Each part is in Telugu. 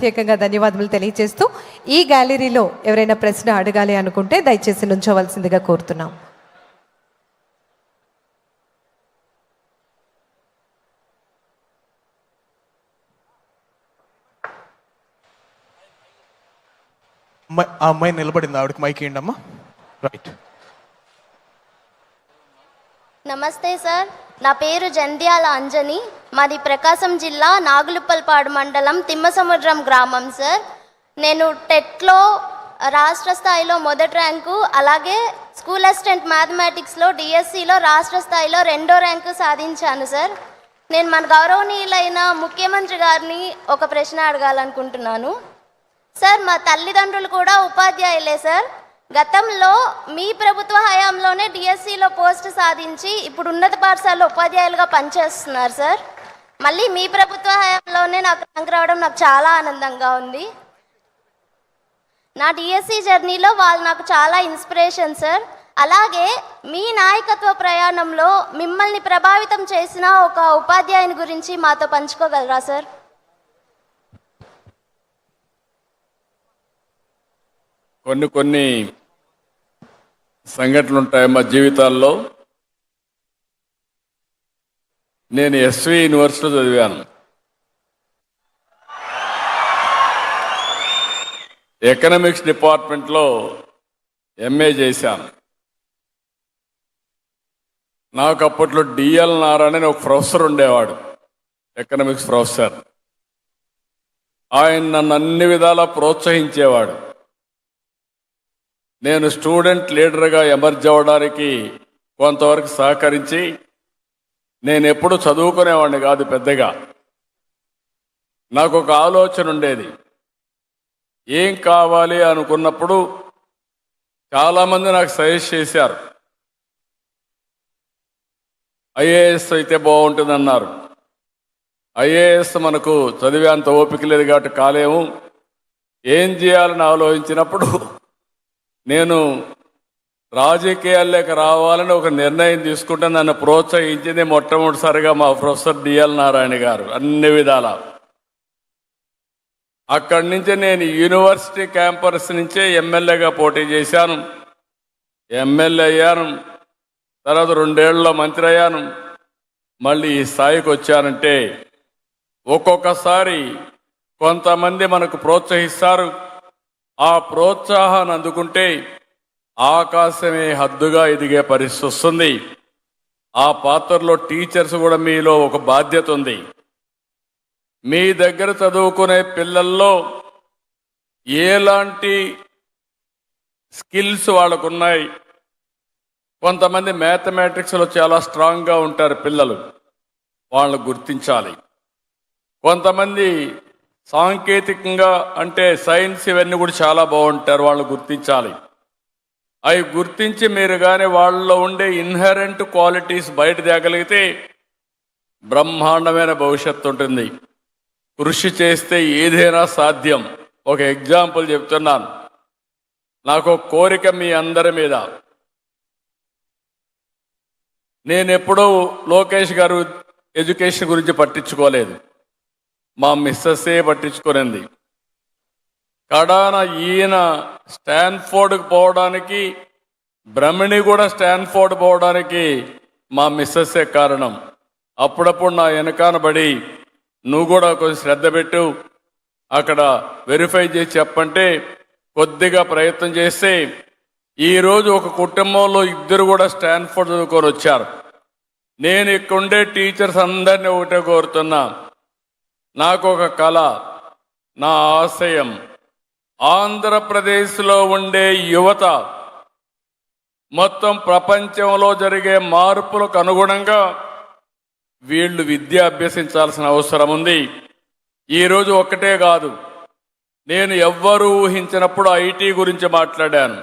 ప్రత్యేకంగా ధన్యవాదాలు తెలియజేస్తూ ఈ గ్యాలరీలో ఎవరైనా ప్రశ్న అడగాలి అనుకుంటే దయచేసి నుంచోవలసిందిగా కోరుతున్నాం. ఆ అమ్మాయి నిలబడింది, ఆవిడకి మైక్ ఏంటమ్మా. రైట్. నమస్తే సార్, నా పేరు జంధ్యాల అంజని, మాది ప్రకాశం జిల్లా నాగులుప్పల్పాడు మండలం తిమ్మసముద్రం గ్రామం సార్. నేను టెట్లో రాష్ట్ర స్థాయిలో మొదటి ర్యాంకు, అలాగే స్కూల్ అసిస్టెంట్ మ్యాథమెటిక్స్లో డిఎస్సిలో రాష్ట్ర స్థాయిలో 2వ ర్యాంకు సాధించాను సార్. నేను మన గౌరవనీయులైన ముఖ్యమంత్రి గారిని ఒక ప్రశ్న అడగాలనుకుంటున్నాను సార్. మా తల్లిదండ్రులు కూడా ఉపాధ్యాయులే సార్. గతంలో మీ ప్రభుత్వ హయాంలోనే డిఎస్సిలో పోస్ట్ సాధించి ఇప్పుడు ఉన్నత పాఠశాలలో ఉపాధ్యాయులుగా పనిచేస్తున్నారు సార్. మళ్ళీ మీ ప్రభుత్వ హయాంలోనే నాకు ర్యాంక్ రావడం నాకు చాలా ఆనందంగా ఉంది. నా డిఎస్సి జర్నీలో వాళ్ళు నాకు చాలా ఇన్స్పిరేషన్ సార్. అలాగే మీ నాయకత్వ ప్రయాణంలో మిమ్మల్ని ప్రభావితం చేసిన ఒక ఉపాధ్యాయుని గురించి మాతో పంచుకోగలరా సార్? కొన్ని సంఘటనలు ఉంటాయి మా జీవితాల్లో. నేను ఎస్వి యూనివర్సిటీలో చదివాను. ఎకనామిక్స్ డిపార్ట్మెంట్లో ఎంఏ చేశాను. నాకు అప్పట్లో డిఎల్ నారాయణ అని ఒక ప్రొఫెసర్ ఉండేవాడు, ఎకనామిక్స్ ప్రొఫెసర్. ఆయన నన్ను అన్ని విధాలా ప్రోత్సహించేవాడు. నేను స్టూడెంట్ లీడర్గా ఎమర్జ్ అవ్వడానికి కొంతవరకు సహకరించి, నేను ఎప్పుడు చదువుకునేవాడిని కాదు పెద్దగా. నాకు ఒక ఆలోచన ఉండేది, ఏం కావాలి అనుకున్నప్పుడు చాలామంది నాకు సజెస్ట్ చేశారు. ఐఏఎస్ అయితే బాగుంటుంది అన్నారు. ఐఏఎస్ మనకు చదివేంత ఓపిక లేదు కాబట్టి కాలేము. ఏం చేయాలని ఆలోచించినప్పుడు నేను రాజకీయాల్లోకి రావాలని ఒక నిర్ణయం తీసుకుంటే నన్ను ప్రోత్సహించింది మొట్టమొదటిసారిగా మా ప్రొఫెసర్ డిఎల్ నారాయణ గారు అన్ని విధాల. అక్కడి నుంచి నేను యూనివర్సిటీ క్యాంపస్ నుంచే ఎమ్మెల్యేగా పోటీ చేశాను, ఎమ్మెల్యే అయ్యాను. తర్వాత 2 ఏళ్లలో మంత్రి అయ్యాను. మళ్ళీ ఈ స్థాయికి వచ్చానంటే ఒక్కొక్కసారి కొంతమంది మనకు ప్రోత్సహిస్తారు. ఆ ప్రోత్సాహాన్ని అందుకుంటే ఆకాశమే హద్దుగా ఎదిగే పరిస్థితి వస్తుంది. ఆ పాత్రలో టీచర్స్ కూడా మీలో ఒక బాధ్యత ఉంది. మీ దగ్గర చదువుకునే పిల్లల్లో ఎలాంటి స్కిల్స్ వాళ్ళకున్నాయి. కొంతమంది మ్యాథమెటిక్స్లో చాలా స్ట్రాంగ్గా ఉంటారు పిల్లలు, వాళ్ళని గుర్తించాలి. కొంతమంది సాంకేతికంగా అంటే సైన్స్ ఇవన్నీ కూడా చాలా బాగుంటారు, వాళ్ళు గుర్తించాలి. అవి గుర్తించి మీరు కానీ వాళ్ళలో ఉండే ఇన్హెరెంట్ క్వాలిటీస్ బయట తేగలిగితే బ్రహ్మాండమైన భవిష్యత్తు ఉంటుంది. కృషి చేస్తే ఏదైనా సాధ్యం. ఒక ఎగ్జాంపుల్ చెప్తున్నాను. నాకు ఒక కోరిక మీ అందరి మీద. నేను ఎప్పుడూ లోకేష్ గారు ఎడ్యుకేషన్ గురించి పట్టించుకోలేదు, మా మిస్సెస్సే పట్టించుకునేది. కడాన ఈయన స్టాన్ఫోర్డ్కి పోవడానికి, బ్రహ్మణి కూడా స్టాన్ఫోర్డ్ పోవడానికి మా మిస్సెస్సే కారణం. అప్పుడప్పుడు నా వెనకానబడి నువ్వు కూడా కొంచెం శ్రద్ధ పెట్టు, అక్కడ వెరిఫై చేసి చెప్పంటే కొద్దిగా ప్రయత్నం చేస్తే ఈరోజు ఒక కుటుంబంలో 2 కూడా స్టాన్ఫోర్డ్ చదువుకొని వచ్చారు. నేను ఇక్కడుండే టీచర్స్ అందరినీ ఒకటే కోరుతున్నా, నాకు ఒక కళ, నా ఆశయం, ఆంధ్రప్రదేశ్లో ఉండే యువత మొత్తం ప్రపంచంలో జరిగే మార్పులకు అనుగుణంగా వీళ్ళు విద్య అభ్యసించాల్సిన అవసరం ఉంది. ఈరోజు ఒక్కటే కాదు, నేను ఎవ్వరూ ఊహించినప్పుడు ఐటీ గురించి మాట్లాడాను.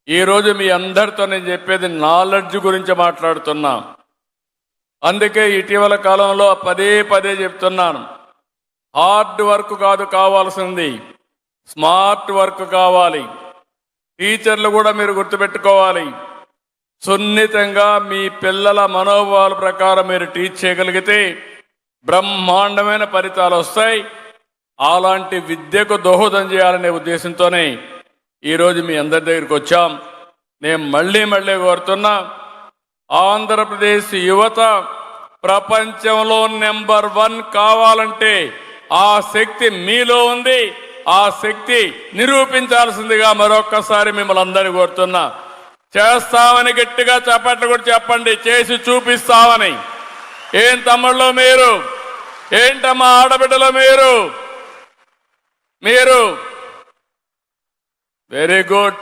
ఈరోజు మీ అందరితో నేను చెప్పేది నాలెడ్జ్ గురించి మాట్లాడుతున్నా. అందుకే ఇటీవల కాలంలో పదే చెప్తున్నాను, హార్డ్ వర్క్ కాదు కావాల్సింది, స్మార్ట్ వర్క్ కావాలి. టీచర్లు కూడా మీరు గుర్తుపెట్టుకోవాలి, సున్నితంగా మీ పిల్లల మనోభావాల ప్రకారం మీరు టీచ్ చేయగలిగితే బ్రహ్మాండమైన ఫలితాలు వస్తాయి. అలాంటి విద్యకు దోహదం చేయాలనే ఉద్దేశంతోనే ఈరోజు మీ అందరి దగ్గరికి వచ్చాం. నేను మళ్ళీ కోరుతున్నా, ఆంధ్రప్రదేశ్ యువత ప్రపంచంలో నెంబర్ 1 కావాలంటే ఆ శక్తి మీలో ఉంది. ఆ శక్తి నిరూపించాల్సిందిగా మరొక్కసారి మిమ్మల్ని అందరినీ కోరుతున్నా. చేస్తామని గట్టిగా చప్పట్లు కూడా చెప్పండి, చేసి చూపిస్తామని. ఏం తమ్ముళ్ళు మీరు, ఏంటమ్మా ఆడబిడ్డలు మీరు వెరీ గుడ్.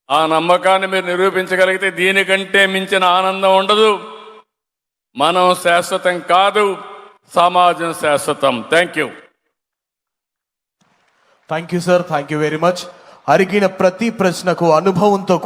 ఆ నమ్మకాన్ని మీరు నిరూపించగలిగితే దీనికంటే మించిన ఆనందం ఉండదు. మనం శాశ్వతం కాదు, సమాజం శాశ్వతం. Thank you. Thank you sir, thank you very much. అడిగిన ప్రతి ప్రశ్నకు అనుభవంతో కూడి